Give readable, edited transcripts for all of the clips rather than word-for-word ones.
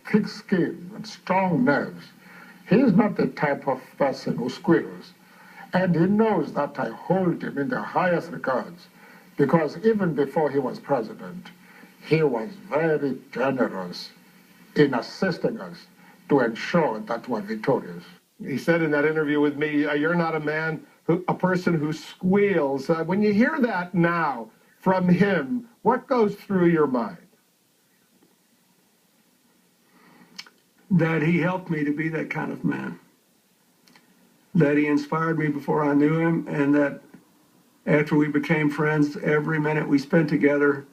thick skin and strong nerves. He's not the type of person who squeals. And he knows that I hold him in the highest regards because even before he was president, he was very generous in assisting us to ensure that we're victorious. He said in that interview with me, you're not a person who squeals. When you hear that now from him, what goes through your mind? That he helped me to be that kind of man. That he inspired me before I knew him, and that after we became friends, every minute we spent together,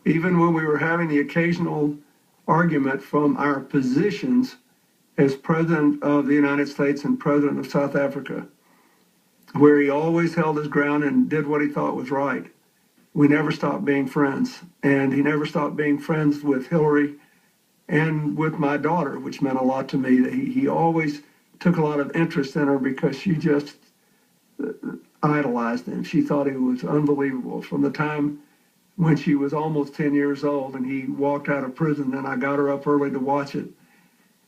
even when we were having the occasional argument from our positions as President of the United States and President of South Africa, where he always held his ground and did what he thought was right. We never stopped being friends, and he never stopped being friends with Hillary and with my daughter, which meant a lot to me. That he always took a lot of interest in her because she just idolized him. She thought he was unbelievable from the time when she was almost 10 years old and he walked out of prison, and I got her up early to watch it.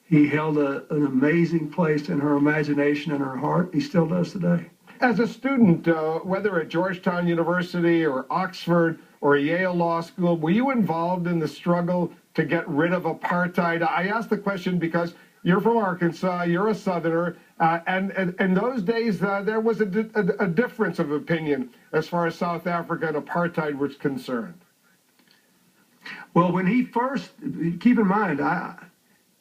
He held an amazing place in her imagination and her heart. He still does today. As a student, whether at Georgetown University or Oxford or Yale Law School, were you involved in the struggle to get rid of apartheid? I ask the question because you're from Arkansas, you're a Southerner, and in those days there was a difference of opinion as far as South Africa and apartheid was concerned. Well, when he first, keep in mind,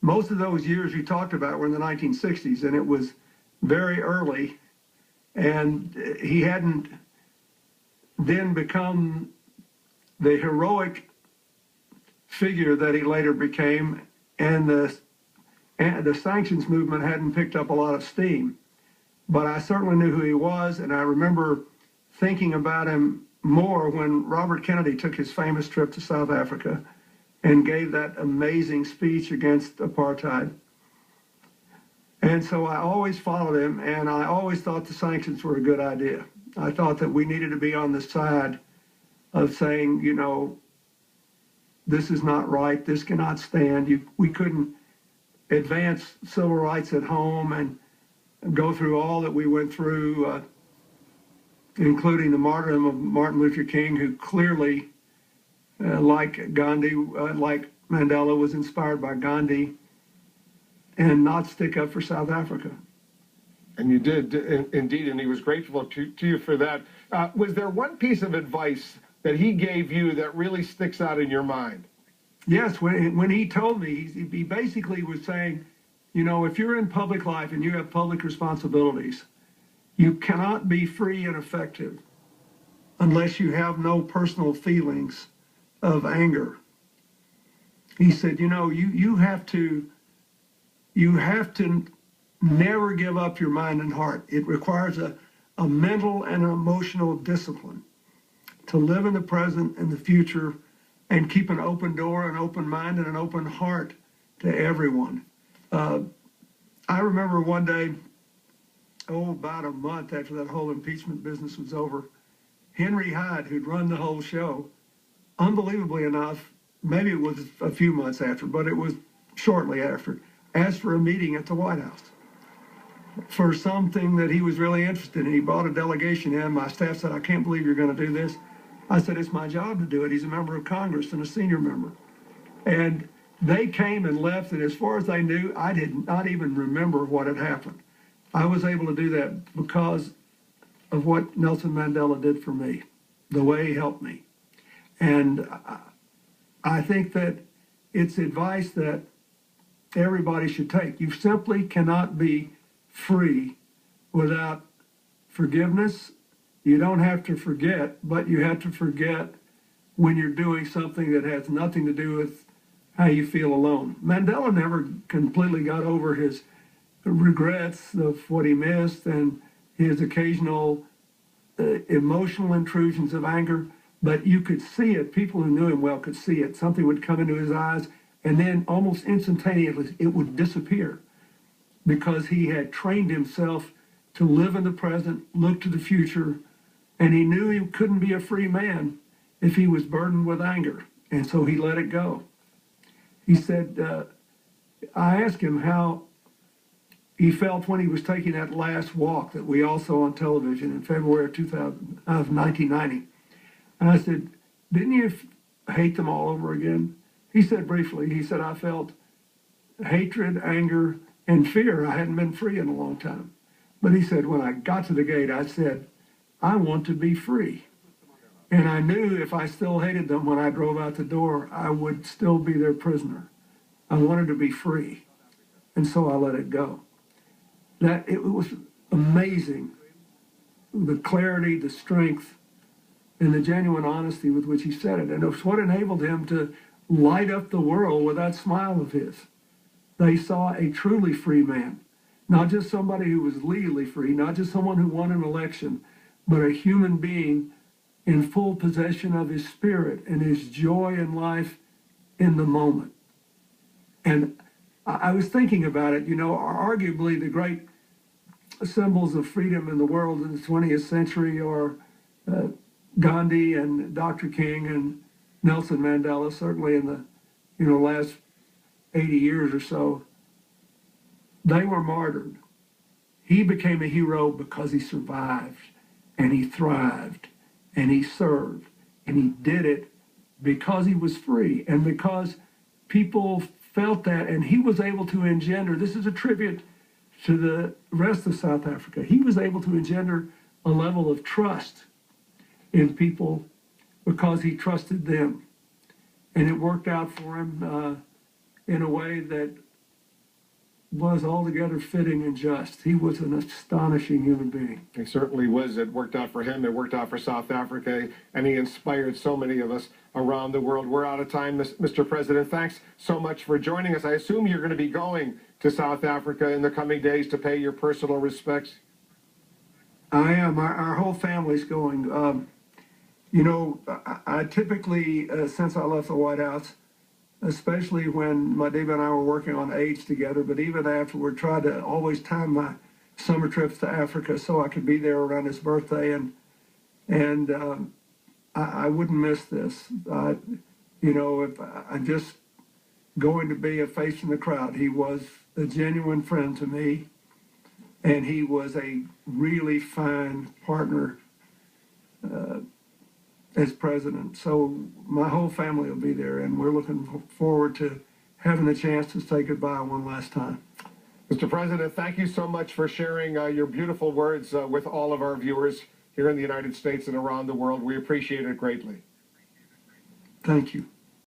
most of those years you talked about were in the 1960s, and it was very early, and he hadn't then become the heroic figure that he later became, and the sanctions movement hadn't picked up a lot of steam. But I certainly knew who he was, and I remember thinking about him more when Robert Kennedy took his famous trip to South Africa and gave that amazing speech against apartheid. And so I always followed him, and I always thought the sanctions were a good idea. I thought that we needed to be on the side of saying, you know, this is not right, this cannot stand. We couldn't advance civil rights at home and go through all that we went through, including the martyrdom of Martin Luther King, who clearly, like Gandhi, like Mandela, was inspired by Gandhi, and not stick up for South Africa. And you did, indeed, and he was grateful to you for that. Was there one piece of advice that he gave you that really sticks out in your mind? Yes, when he told me, he basically was saying, you know, if you're in public life and you have public responsibilities, you cannot be free and effective unless you have no personal feelings of anger. He said, you know, you have to never give up your mind and heart. It requires a mental and an emotional discipline to live in the present and the future and keep an open door, an open mind, and an open heart to everyone. I remember one day, about a month after that whole impeachment business was over, Henry Hyde, who'd run the whole show, unbelievably enough, maybe it was a few months after, but it was shortly after, asked for a meeting at the White House for something that he was really interested in. He brought a delegation in. My staff said, I can't believe you're going to do this. I said, it's my job to do it. He's a member of Congress and a senior member. And they came and left, and as far as they knew, I did not even remember what had happened. I was able to do that because of what Nelson Mandela did for me, the way he helped me. And I think that it's advice that everybody should take. You simply cannot be free without forgiveness. You don't have to forget, but you have to forget when you're doing something that has nothing to do with how you feel alone. Mandela never completely got over his regrets of what he missed and his occasional emotional intrusions of anger, but you could see it. People who knew him well could see it. Something would come into his eyes, and then almost instantaneously it would disappear because he had trained himself to live in the present, look to the future, and he knew he couldn't be a free man if he was burdened with anger, and so he let it go. He said, I asked him how he felt when he was taking that last walk that we all saw on television in February of 1990. And I said, didn't you hate them all over again? He said briefly, he said, I felt hatred, anger, and fear. I hadn't been free in a long time. But he said, when I got to the gate, I said, I want to be free. And I knew if I still hated them when I drove out the door, I would still be their prisoner. I wanted to be free. And so I let it go. That it was amazing, the clarity, the strength, and the genuine honesty with which he said it. And it's what enabled him to light up the world with that smile of his. They saw a truly free man, not just somebody who was legally free, not just someone who won an election, but a human being in full possession of his spirit and his joy in life in the moment. And I was thinking about it, arguably the great symbols of freedom in the world in the 20th century are Gandhi and Dr. King and Nelson Mandela, certainly in the last 80 years or so. They were martyred. He became a hero because he survived and he thrived and he served, and he did it because he was free and because people felt that, and he was able to engender, this is a tribute to the rest of South Africa, he was able to engender a level of trust in people because he trusted them. And it worked out for him in a way that was altogether fitting and just. He was an astonishing human being. He certainly was. It worked out for him. It worked out for South Africa, and he inspired so many of us around the world. We're out of time, Mr. President. Thanks so much for joining us. I assume you're going to be going to South Africa in the coming days to pay your personal respects. I am. Our whole family's going. I typically, since I left the White House, especially when my Dave and I were working on AIDS together, but even afterward, tried to always time my summer trips to Africa so I could be there around his birthday, and I wouldn't miss this. If I'm just going to be a face in the crowd. He was a genuine friend to me, and he was a really fine partner as president. So my whole family will be there, and we're looking forward to having the chance to say goodbye one last time. Mr. President, thank you so much for sharing your beautiful words with all of our viewers here in the United States and around the world. We appreciate it greatly. Thank you.